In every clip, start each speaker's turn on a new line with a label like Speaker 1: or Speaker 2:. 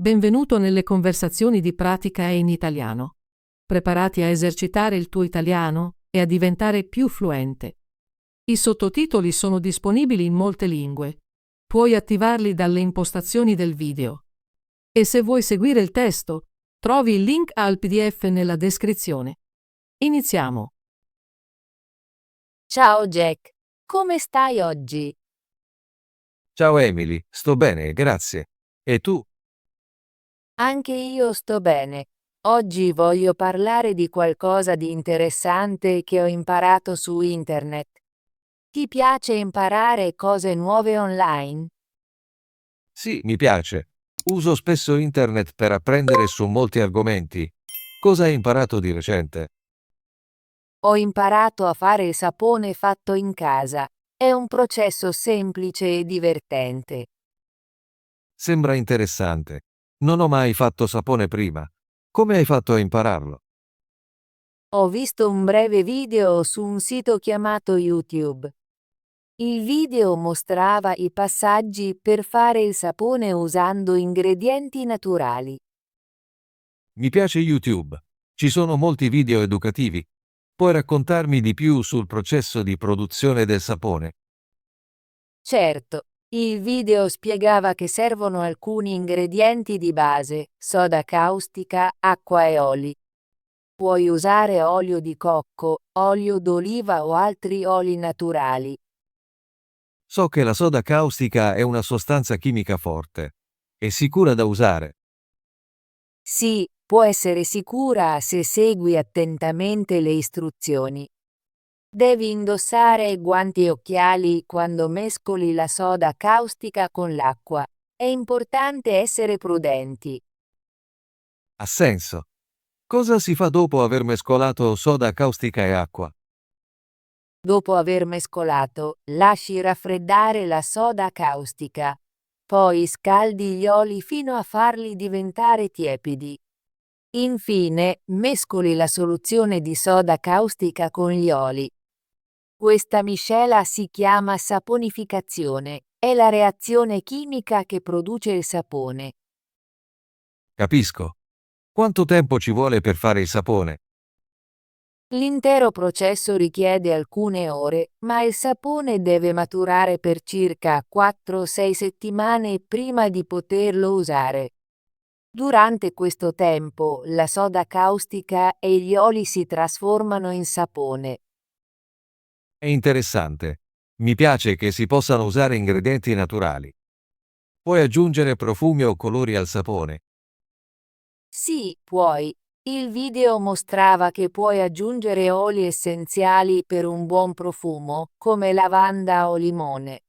Speaker 1: Benvenuto nelle conversazioni di Pratica in italiano. Preparati a esercitare il tuo italiano e a diventare più fluente. I sottotitoli sono disponibili in molte lingue. Puoi attivarli dalle impostazioni del video. E se vuoi seguire il testo, trovi il link al PDF nella descrizione. Iniziamo.
Speaker 2: Ciao Jack, come stai oggi?
Speaker 3: Ciao Emily, sto bene, grazie. E tu?
Speaker 2: Anche io sto bene. Oggi voglio parlare di qualcosa di interessante che ho imparato su internet. Ti piace imparare cose nuove online?
Speaker 3: Sì, mi piace. Uso spesso internet per apprendere su molti argomenti. Cosa hai imparato di recente?
Speaker 2: Ho imparato a fare il sapone fatto in casa. È un processo semplice e divertente.
Speaker 3: Sembra interessante. Non ho mai fatto sapone prima. Come hai fatto a impararlo?
Speaker 2: Ho visto un breve video su un sito chiamato YouTube. Il video mostrava i passaggi per fare il sapone usando ingredienti naturali.
Speaker 3: Mi piace YouTube. Ci sono molti video educativi. Puoi raccontarmi di più sul processo di produzione del sapone?
Speaker 2: Certo, il video spiegava che servono alcuni ingredienti di base: soda caustica, acqua e oli. Puoi usare olio di cocco, olio d'oliva o altri oli naturali.
Speaker 3: So che la soda caustica è una sostanza chimica forte. È sicura da usare?
Speaker 2: Sì, può essere sicura se segui attentamente le istruzioni. Devi indossare guanti e occhiali quando mescoli la soda caustica con l'acqua. È importante essere prudenti.
Speaker 3: Ha senso. Cosa si fa dopo aver mescolato soda caustica e acqua?
Speaker 2: Dopo aver mescolato, lasci raffreddare la soda caustica. Poi scaldi gli oli fino a farli diventare tiepidi. Infine, mescoli la soluzione di soda caustica con gli oli. Questa miscela si chiama saponificazione. È la reazione chimica che produce il sapone.
Speaker 3: Capisco. Quanto tempo ci vuole per fare il sapone?
Speaker 2: L'intero processo richiede alcune ore, ma il sapone deve maturare per circa 4-6 settimane prima di poterlo usare. Durante questo tempo, la soda caustica e gli oli si trasformano in sapone.
Speaker 3: È interessante. Mi piace che si possano usare ingredienti naturali. Puoi aggiungere profumi o colori al sapone.
Speaker 2: Sì, puoi. Il video mostrava che puoi aggiungere oli essenziali per un buon profumo, come lavanda o limone.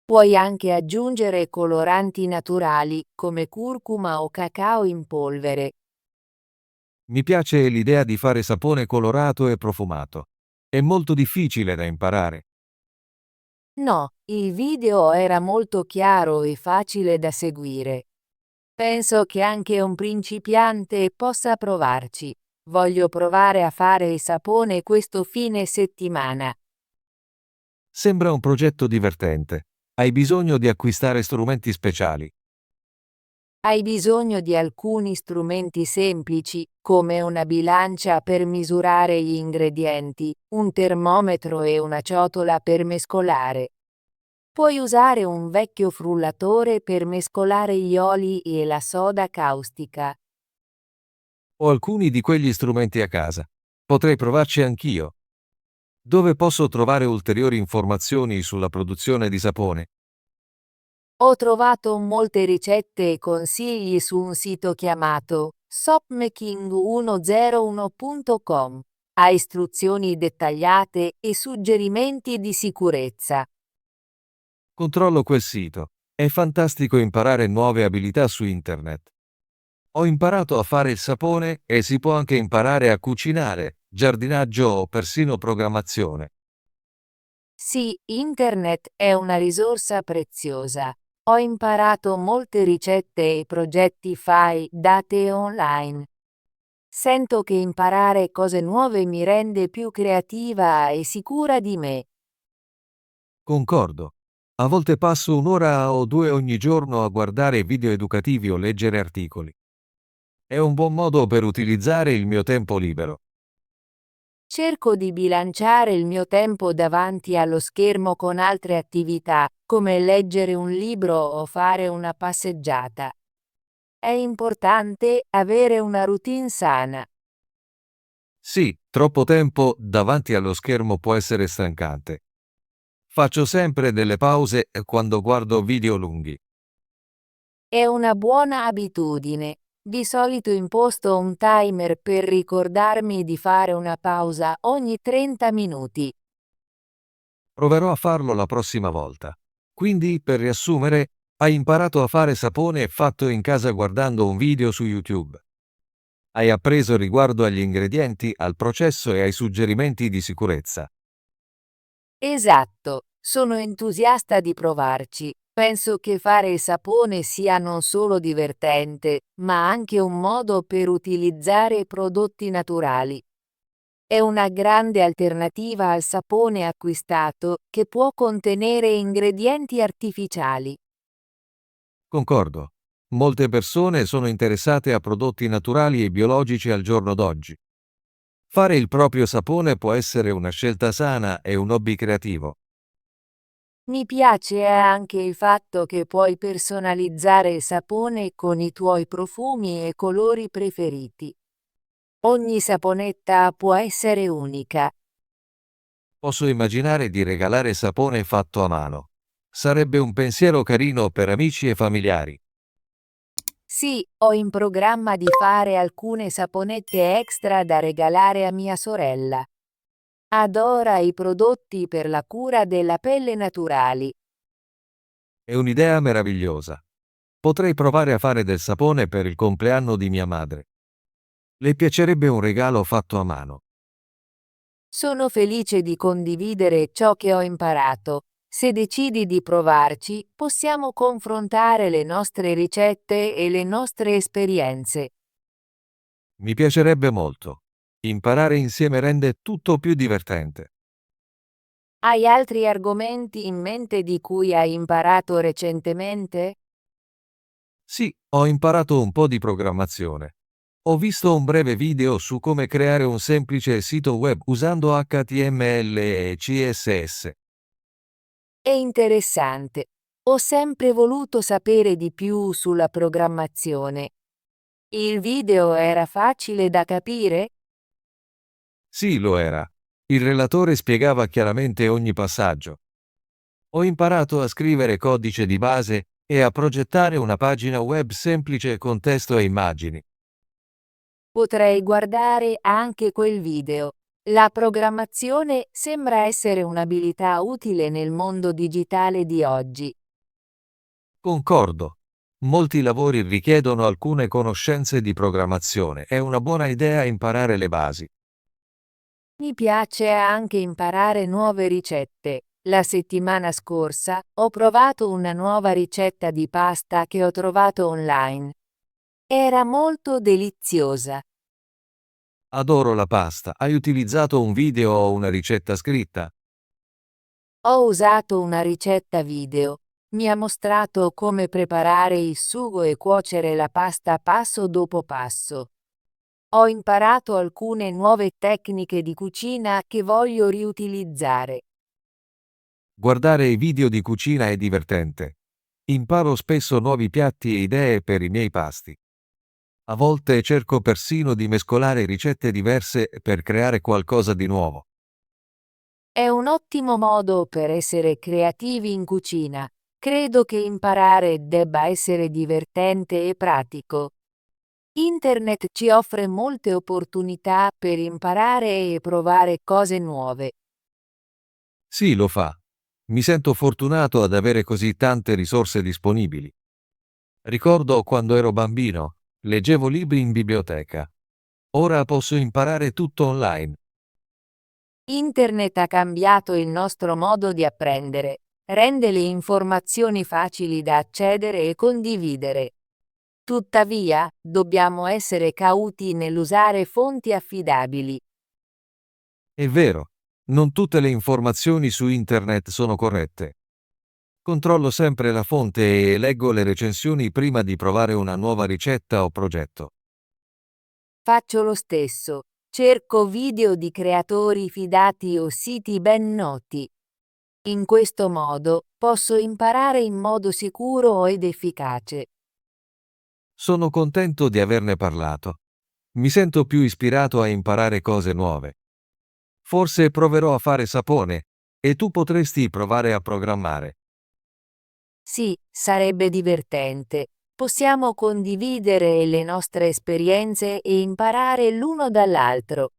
Speaker 2: Puoi anche aggiungere coloranti naturali, come curcuma o cacao in polvere.
Speaker 3: Mi piace l'idea di fare sapone colorato e profumato. È molto difficile da imparare.
Speaker 2: No, il video era molto chiaro e facile da seguire. Penso che anche un principiante possa provarci. Voglio provare a fare il sapone questo fine settimana.
Speaker 3: Sembra un progetto divertente. Hai bisogno di acquistare strumenti speciali.
Speaker 2: Hai bisogno di alcuni strumenti semplici, come una bilancia per misurare gli ingredienti, un termometro e una ciotola per mescolare. Puoi usare un vecchio frullatore per mescolare gli oli e la soda caustica.
Speaker 3: Ho alcuni di quegli strumenti a casa. Potrei provarci anch'io. Dove posso trovare ulteriori informazioni sulla produzione di sapone?
Speaker 2: Ho trovato molte ricette e consigli su un sito chiamato shopmaking101.com. Ha istruzioni dettagliate e suggerimenti di sicurezza.
Speaker 3: Controllo quel sito. È fantastico imparare nuove abilità su internet. Ho imparato a fare il sapone e si può anche imparare a cucinare, giardinaggio o persino programmazione.
Speaker 2: Sì, internet è una risorsa preziosa. Ho imparato molte ricette e progetti fai da te online. Sento che imparare cose nuove mi rende più creativa e sicura di me.
Speaker 3: Concordo. A volte passo un'ora o due ogni giorno a guardare video educativi o leggere articoli. È un buon modo per utilizzare il mio tempo libero.
Speaker 2: Cerco di bilanciare il mio tempo davanti allo schermo con altre attività, come leggere un libro o fare una passeggiata. È importante avere una routine sana.
Speaker 3: Sì, troppo tempo davanti allo schermo può essere stancante. Faccio sempre delle pause quando guardo video lunghi.
Speaker 2: È una buona abitudine. Di solito imposto un timer per ricordarmi di fare una pausa ogni 30 minuti.
Speaker 3: Proverò a farlo la prossima volta. Quindi, per riassumere, hai imparato a fare sapone fatto in casa guardando un video su YouTube. Hai appreso riguardo agli ingredienti, al processo e ai suggerimenti di sicurezza.
Speaker 2: Esatto, sono entusiasta di provarci. Penso che fare il sapone sia non solo divertente, ma anche un modo per utilizzare prodotti naturali. È una grande alternativa al sapone acquistato, che può contenere ingredienti artificiali.
Speaker 3: Concordo. Molte persone sono interessate a prodotti naturali e biologici al giorno d'oggi. Fare il proprio sapone può essere una scelta sana e un hobby creativo.
Speaker 2: Mi piace anche il fatto che puoi personalizzare il sapone con i tuoi profumi e colori preferiti. Ogni saponetta può essere unica.
Speaker 3: Posso immaginare di regalare sapone fatto a mano. Sarebbe un pensiero carino per amici e familiari.
Speaker 2: Sì, ho in programma di fare alcune saponette extra da regalare a mia sorella. Adora i prodotti per la cura della pelle naturali.
Speaker 3: È un'idea meravigliosa. Potrei provare a fare del sapone per il compleanno di mia madre. Le piacerebbe un regalo fatto a mano.
Speaker 2: Sono felice di condividere ciò che ho imparato. Se decidi di provarci, possiamo confrontare le nostre ricette e le nostre esperienze.
Speaker 3: Mi piacerebbe molto. Imparare insieme rende tutto più divertente.
Speaker 2: Hai altri argomenti in mente di cui hai imparato recentemente?
Speaker 3: Sì, ho imparato un po' di programmazione. Ho visto un breve video su come creare un semplice sito web usando HTML e CSS.
Speaker 2: È interessante. Ho sempre voluto sapere di più sulla programmazione. Il video era facile da capire?
Speaker 3: Sì, lo era. Il relatore spiegava chiaramente ogni passaggio. Ho imparato a scrivere codice di base e a progettare una pagina web semplice con testo e immagini.
Speaker 2: Potrei guardare anche quel video. La programmazione sembra essere un'abilità utile nel mondo digitale di oggi.
Speaker 3: Concordo. Molti lavori richiedono alcune conoscenze di programmazione. È una buona idea imparare le basi.
Speaker 2: Mi piace anche imparare nuove ricette. La settimana scorsa ho provato una nuova ricetta di pasta che ho trovato online. Era molto deliziosa.
Speaker 3: Adoro la pasta. Hai utilizzato un video o una ricetta scritta?
Speaker 2: Ho usato una ricetta video. Mi ha mostrato come preparare il sugo e cuocere la pasta passo dopo passo. Ho imparato alcune nuove tecniche di cucina che voglio riutilizzare.
Speaker 3: Guardare i video di cucina è divertente. Imparo spesso nuovi piatti e idee per i miei pasti. A volte cerco persino di mescolare ricette diverse per creare qualcosa di nuovo.
Speaker 2: È un ottimo modo per essere creativi in cucina. Credo che imparare debba essere divertente e pratico. Internet ci offre molte opportunità per imparare e provare cose nuove.
Speaker 3: Sì, lo fa. Mi sento fortunato ad avere così tante risorse disponibili. Ricordo quando ero bambino, leggevo libri in biblioteca. Ora posso imparare tutto online.
Speaker 2: Internet ha cambiato il nostro modo di apprendere, rende le informazioni facili da accedere e condividere. Tuttavia, dobbiamo essere cauti nell'usare fonti affidabili.
Speaker 3: È vero, non tutte le informazioni su internet sono corrette. Controllo sempre la fonte e leggo le recensioni prima di provare una nuova ricetta o progetto.
Speaker 2: Faccio lo stesso. Cerco video di creatori fidati o siti ben noti. In questo modo posso imparare in modo sicuro ed efficace.
Speaker 3: Sono contento di averne parlato. Mi sento più ispirato a imparare cose nuove. Forse proverò a fare sapone, e tu potresti provare a programmare.
Speaker 2: Sì, sarebbe divertente. Possiamo condividere le nostre esperienze e imparare l'uno dall'altro.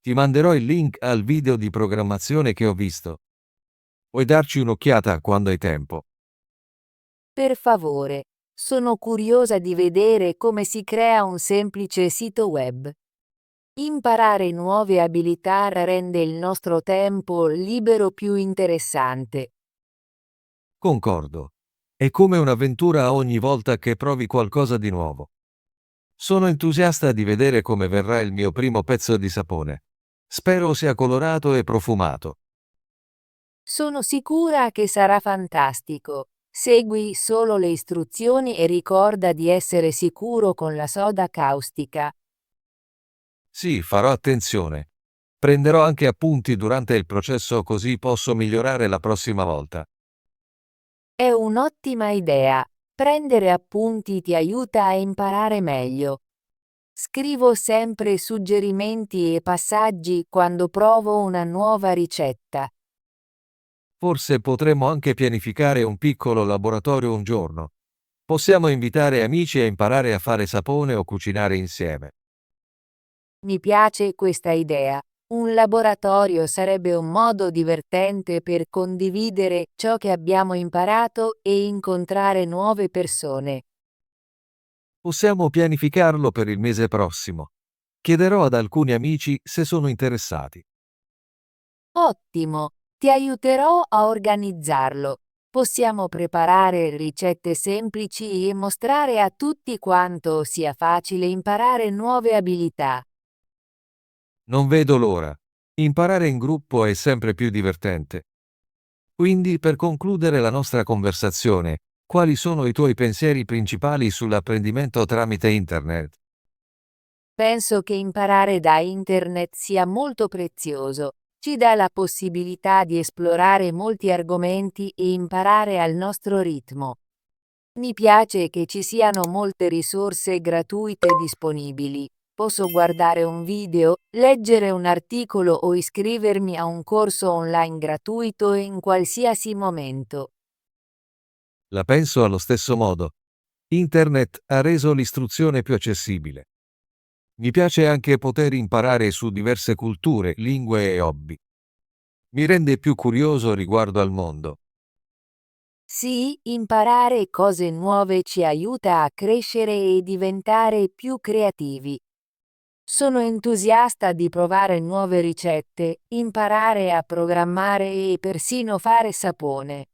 Speaker 3: Ti manderò il link al video di programmazione che ho visto. Puoi darci un'occhiata quando hai tempo.
Speaker 2: Per favore, sono curiosa di vedere come si crea un semplice sito web. Imparare nuove abilità rende il nostro tempo libero più interessante.
Speaker 3: Concordo. È come un'avventura ogni volta che provi qualcosa di nuovo. Sono entusiasta di vedere come verrà il mio primo pezzo di sapone. Spero sia colorato e profumato.
Speaker 2: Sono sicura che sarà fantastico. Segui solo le istruzioni e ricorda di essere sicuro con la soda caustica.
Speaker 3: Sì, farò attenzione. Prenderò anche appunti durante il processo così posso migliorare la prossima volta.
Speaker 2: È un'ottima idea. Prendere appunti ti aiuta a imparare meglio. Scrivo sempre suggerimenti e passaggi quando provo una nuova ricetta.
Speaker 3: Forse potremmo anche pianificare un piccolo laboratorio un giorno. Possiamo invitare amici a imparare a fare sapone o cucinare insieme.
Speaker 2: Mi piace questa idea. Un laboratorio sarebbe un modo divertente per condividere ciò che abbiamo imparato e incontrare nuove persone.
Speaker 3: Possiamo pianificarlo per il mese prossimo. Chiederò ad alcuni amici se sono interessati.
Speaker 2: Ottimo, ti aiuterò a organizzarlo. Possiamo preparare ricette semplici e mostrare a tutti quanto sia facile imparare nuove abilità.
Speaker 3: Non vedo l'ora. Imparare in gruppo è sempre più divertente. Quindi, per concludere la nostra conversazione, quali sono i tuoi pensieri principali sull'apprendimento tramite Internet?
Speaker 2: Penso che imparare da internet sia molto prezioso. Ci dà la possibilità di esplorare molti argomenti e imparare al nostro ritmo. Mi piace che ci siano molte risorse gratuite disponibili. Posso guardare un video, leggere un articolo o iscrivermi a un corso online gratuito in qualsiasi momento.
Speaker 3: La penso allo stesso modo. Internet ha reso l'istruzione più accessibile. Mi piace anche poter imparare su diverse culture, lingue e hobby. Mi rende più curioso riguardo al mondo.
Speaker 2: Sì, imparare cose nuove ci aiuta a crescere e diventare più creativi. Sono entusiasta di provare nuove ricette, imparare a programmare e persino fare sapone.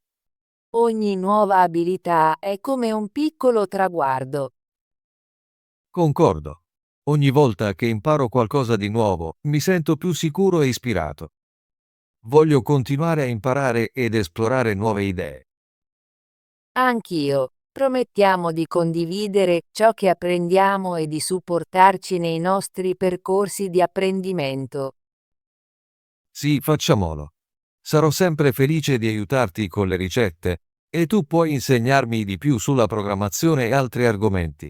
Speaker 2: Ogni nuova abilità è come un piccolo traguardo.
Speaker 3: Concordo. Ogni volta che imparo qualcosa di nuovo, mi sento più sicuro e ispirato. Voglio continuare a imparare ed esplorare nuove idee.
Speaker 2: Anch'io. Promettiamo di condividere ciò che apprendiamo e di supportarci nei nostri percorsi di apprendimento.
Speaker 3: Sì, facciamolo. Sarò sempre felice di aiutarti con le ricette, e tu puoi insegnarmi di più sulla programmazione e altri argomenti.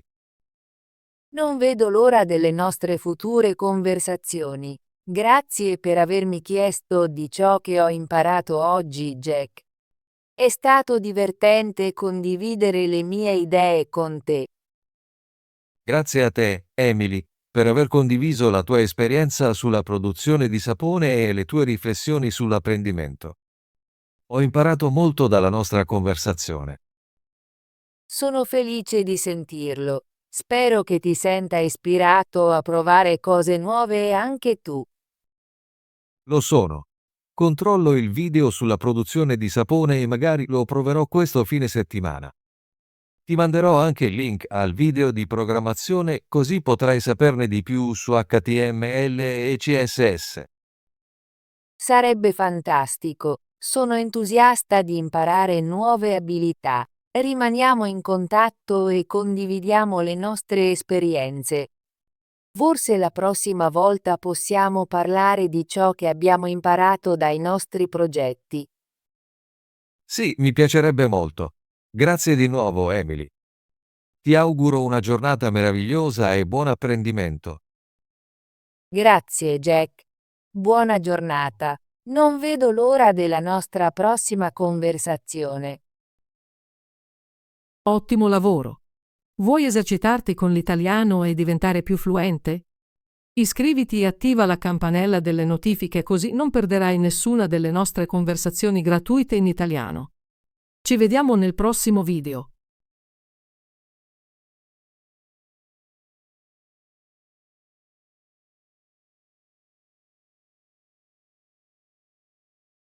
Speaker 2: Non vedo l'ora delle nostre future conversazioni. Grazie per avermi chiesto di ciò che ho imparato oggi, Jack. È stato divertente condividere le mie idee con te.
Speaker 3: Grazie a te, Emily, per aver condiviso la tua esperienza sulla produzione di sapone e le tue riflessioni sull'apprendimento. Ho imparato molto dalla nostra conversazione.
Speaker 2: Sono felice di sentirlo. Spero che ti senta ispirato a provare cose nuove anche tu.
Speaker 3: Lo sono. Controllo il video sulla produzione di sapone e magari lo proverò questo fine settimana. Ti manderò anche il link al video di programmazione così potrai saperne di più su HTML e CSS.
Speaker 2: Sarebbe fantastico. Sono entusiasta di imparare nuove abilità. Rimaniamo in contatto e condividiamo le nostre esperienze. Forse la prossima volta possiamo parlare di ciò che abbiamo imparato dai nostri progetti.
Speaker 3: Sì, mi piacerebbe molto. Grazie di nuovo, Emily. Ti auguro una giornata meravigliosa e buon apprendimento.
Speaker 2: Grazie, Jack. Buona giornata. Non vedo l'ora della nostra prossima conversazione.
Speaker 1: Ottimo lavoro! Vuoi esercitarti con l'italiano e diventare più fluente? Iscriviti e attiva la campanella delle notifiche così non perderai nessuna delle nostre conversazioni gratuite in italiano. Ci vediamo nel prossimo video.